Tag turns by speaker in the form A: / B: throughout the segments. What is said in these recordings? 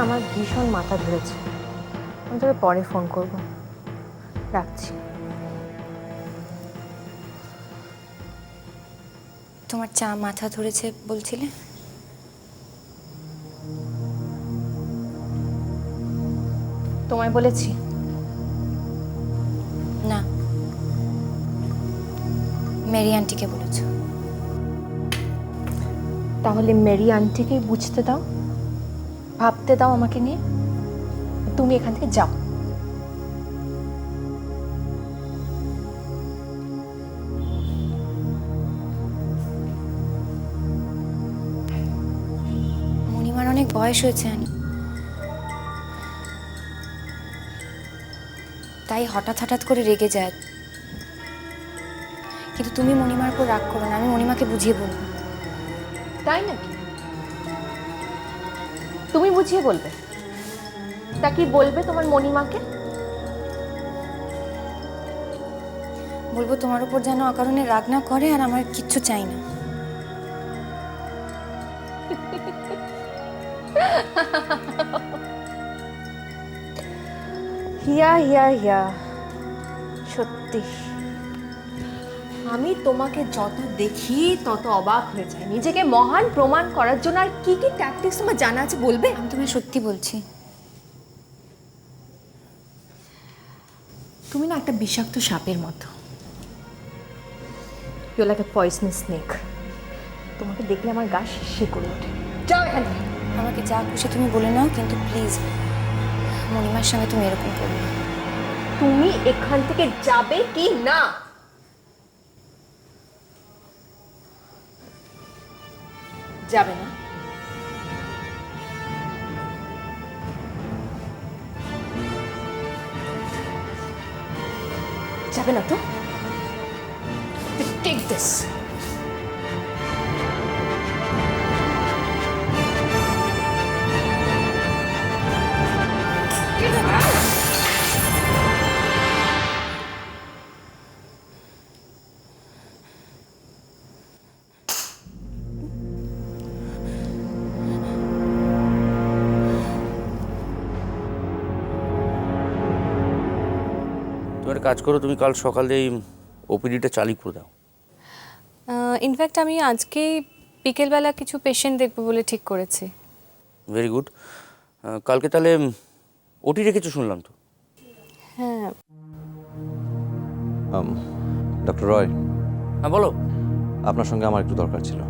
A: আমার ভীষণ মাথা ধরেছে, আমি তোকে পরে ফোন করব, রাখছি।
B: তোমার চা মাথা ধরেছে বলছিলে?
A: তোমায় বলেছি?
B: না, মেরি আন্টিকে বলেছ।
A: তাহলে মেরি আন্টিকেই বুঝতে দাও, ভাবতে দাও আমাকে নিয়ে। তুমি এখান থেকে যাও।
B: মণিমার অনেক বয়স হয়েছে আনি, তাই হঠাৎ হঠাৎ করে রেগে যায়। কিন্তু তুমি মণিমার উপর রাগ করো না, আমি মণিমাকে বুঝিয়ে বলবো।
A: তাই নাকি? তুমি বুঝিয়ে বলবে? তা কি বলবে তোমার মণিমাকে?
B: বলবো তোমার উপর যেন অকারণে রাগ না করে, আর আমার কিচ্ছু চাই না।
A: হিয়া হিয়া হিয়া, সত্যি আমি তোমাকে যত দেখি তত অবাক হয়ে যাই। নিজেকে মহান প্রমাণ করার জন্য আর কি কি ট্যাকটিক্স তোমার জানা আছে বলবে?
B: আমি তোমায় সত্যি বলছি।
A: তুমি না একটা বিষাক্ত সাপের মতো। You like a poisonous snake. তোমাকে দেখলে আমার গা শিরশির করে ওঠে। যাও এখান থেকে।
B: আমাকে যা খুশি তুমি বলে নাও, কিন্তু প্লিজ মণিমার সঙ্গে তুমি এরকম করবে না।
A: তুমি এখান থেকে যাবে কি না? যাবে না? যাবে না তো? Take this.
C: তুমি একটা কাজ করো, তুমি কাল সকালে এই ওপিডিটা চালু করে দাও।
D: ইনফ্যাক্ট আমি আজকেই বিকেলবেলা কিছু পেশেন্ট দেখবো বলে ঠিক করেছি।
C: Very good. কালকে তাহলে ওটি রেখেছো শুনলাম তো।
D: হ্যাঁ,
E: ডক্টর রয়,
C: হ্যাঁ বলো।
E: আপনার সঙ্গে আমার একটু দরকার ছিল।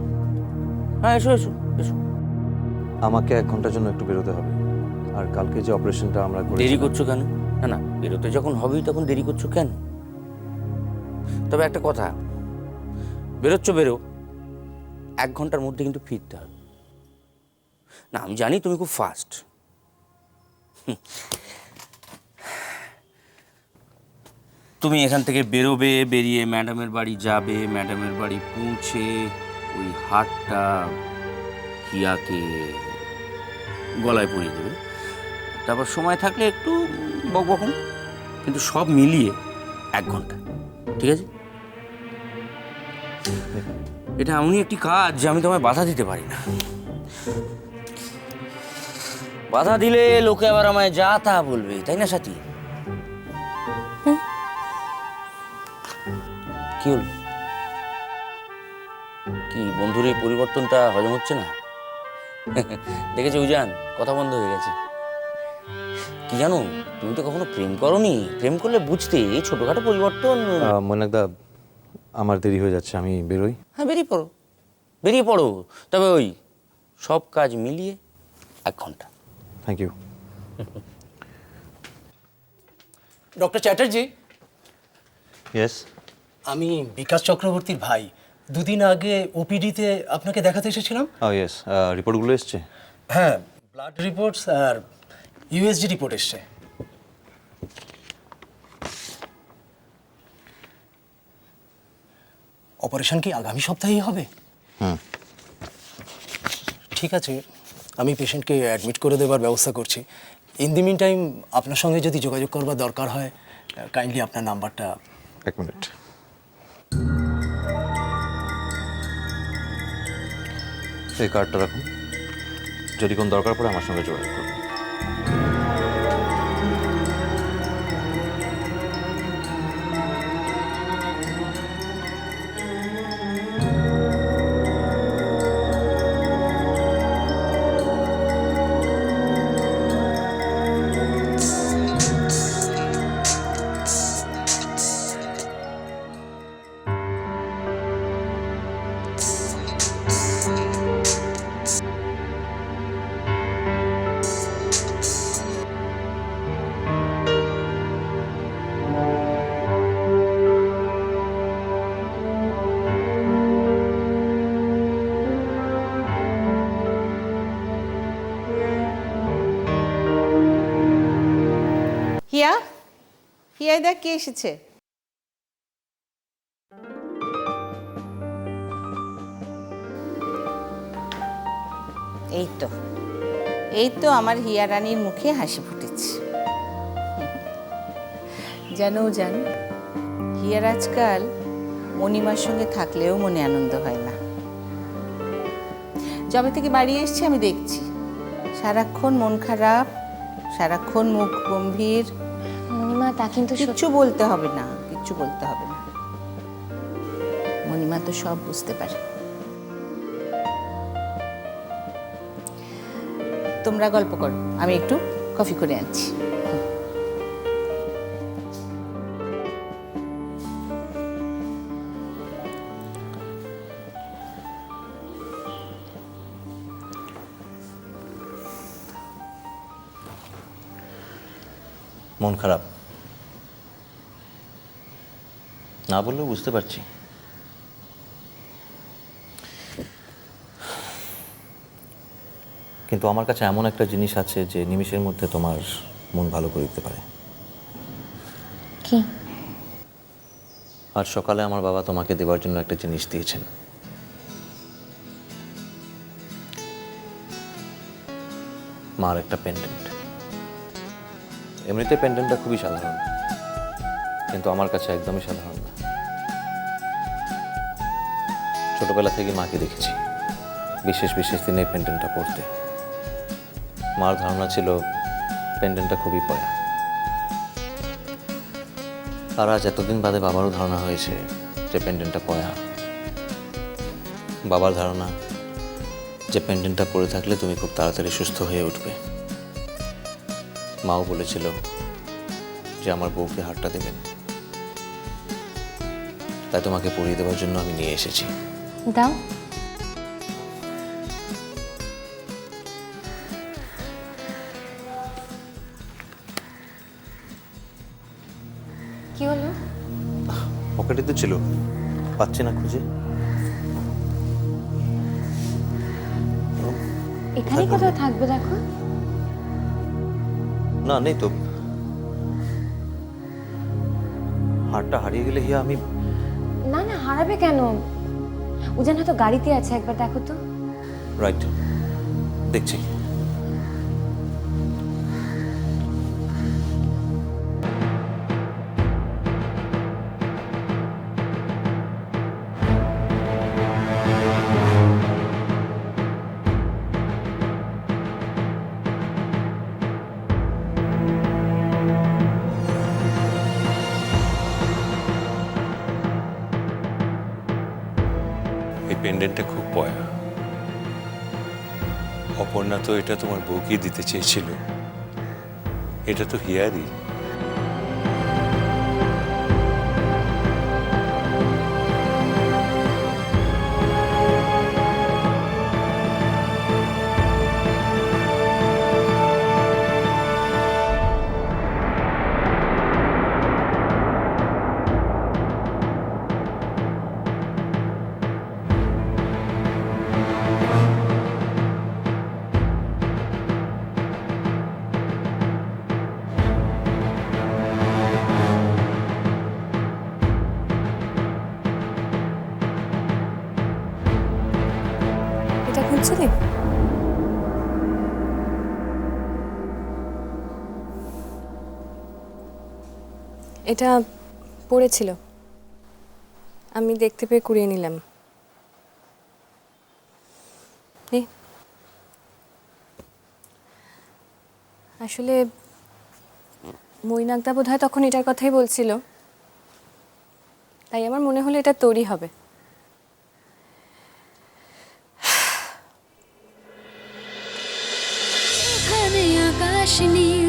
C: হ্যাঁ এসো এসো এসো।
E: আমাকে 1 ঘন্টার জন্য একটু বেরোতে হবে। আর কালকে যে অপারেশনটা আমরা
C: দেরি
E: করেছিলাম,
C: করছো কেন? না না, বেরোতে যখন হবেই তখন দেরি করছো কেন? তবে একটা কথা, বেরোচ্ছ বেরো, 1 ঘন্টার মধ্যে কিন্তু ফিরতে হবে। না আমি জানি তুমি খুব ফাস্ট। তুমি এখান থেকে বেরোবে, বেরিয়ে ম্যাডামের বাড়ি যাবে, ম্যাডামের বাড়ি পৌঁছে ওই হারটা হিয়াকে গলায় পরিয়ে দেবে। তারপর সময় থাকলে একটু বকবকম, কিন্তু সব মিলিয়ে 1 ঘন্টা, ঠিক আছে? এটা এমনই একটি কাজ যে আমি তোমায় বাধা দিতে পারি না। বাধা দিলে লোকে আবার আমায় যা তা বলবে, তাই না সাথী? কি হল? কি বন্ধুর এই পরিবর্তনটা হজম হচ্ছে না? দেখেছো উজান, কথা বন্ধ হয়ে গেছে। কি জানো, তুমি তো কখনো প্রেম করোনি। প্রেম করলে বুঝতে এই ছোটখাটো পরিবর্তন।
E: মৈনাকদা, আমার দেরি হয়ে যাচ্ছে, আমি বেরোই।
C: হ্যাঁ বেরিয়ে পড়ো, বেরিয়ে পড়ো। তবে ওই সব কাজ মিলিয়ে 1 ঘন্টা।
E: Thank you.
F: Doctor Chatterjee,
E: yes.
F: আমি বিকাশ চক্রবর্তীর ভাই। 2 দিন আগে ওপিডিতে আপনাকে দেখাতে এসেছিলাম।
E: ইয়েস, রিপোর্টগুলো এসছে?
F: হ্যাঁ, ব্লাড রিপোর্টস আর ইউএসজি রিপোর্ট এসছে। অপারেশন কি আগামী সপ্তাহেই হবে?
E: হুম।
F: ঠিক আছে, আমি পেশেন্টকে অ্যাডমিট করে দেবার ব্যবস্থা করছি। ইন দি মিন টাইম আপনার সঙ্গে যদি যোগাযোগ করবার দরকার হয়, কাইন্ডলি আপনার নাম্বারটা।
E: 1 মিনিট। এই কার্ডটা রাখুন, যদি কোনো দরকার পড়ে আমার সঙ্গে যোগাযোগ করবেন।
G: হিয়া হিয়া দেখ কে এসেছে। এই তো আমার হিয়া রানীর মুখে হাসি ফুটেছে। জানো হিয়ার আজকাল মণিমার সঙ্গে থাকলেও মনে আনন্দ হয় না। যবে থেকে বাড়ি এসছি আমি দেখছি সারাক্ষণ মন খারাপ, সারাক্ষণ মুখ গম্ভীর।
B: মণিমা তা কিন্তু
G: কিচ্ছু বলতে হবে না, কিচ্ছু বলতে হবে না, মণিমা তো সব বুঝতে পারে। তোমরা গল্প করো, আমি একটু কফি করে আনছি।
E: মন খারাপ না বললেও বুঝতে পারছি। কিন্তু আমার কাছে এমন একটা জিনিস আছে যে নিমিষের মধ্যে তোমার মন ভালো করে দিতে পারে।
B: কি?
E: আজ সকালে আমার বাবা তোমাকে দেওয়ার জন্য একটা জিনিস দিয়েছেন। মার একটা পেন্ডেন্ট। এমনিতে পেন্ডেন্টটা খুবই সাধারণ, কিন্তু আমার কাছে একদমই সাধারণ না। ছোটবেলা থেকে মাকে দেখেছি বিশেষ বিশেষ দিনে পেন্ডেন্টটা পরতে। মার ধারণা ছিল পেন্ডেন্টটা খুবই পয়া। আর আজ এতদিন বাদে বাবারও ধারণা হয়েছে যে পেন্ডেন্টটা পয়া। বাবার ধারণা যে পেন্ডেন্টটা পরে থাকলে তুমি খুব তাড়াতাড়ি সুস্থ হয়ে উঠবে। মাও বলেছিল যে আমার বউকে হারটা দেবেন, তাই তোমাকে পরিয়ে দেওয়ার জন্য আমি নিয়ে এসেছি।
B: দাও। কি হলো?
E: পকেটে তো ছিল, পাচ্ছি না খুঁজে।
B: এখানে কোথাও থাকবে দেখো।
E: না, নেই তো। হারটা হারিয়ে গেলে হিয়া আমি।
B: না না, হারাবে কেন? উজান হয়তো গাড়িতে আছে, একবার দেখো তো।
E: রাইট, দেখছি।
H: এই পেন্ডেন্টটা খুব পয়া। অপর্ণা তো এটা তোমার বউকে দিতে চেয়েছিল, এটা তো হিয়ারই।
D: এটা খুঁজছিলি? এটা পড়েছিল, আমি দেখতে পেয়ে কুড়িয়ে নিলাম। এই, আসলে মৈনাকদা বোধ হয় তখন এটার কথাই বলছিল, তাই আমার মনে হলো এটা তোরই হবে।
I: আকাশ নীল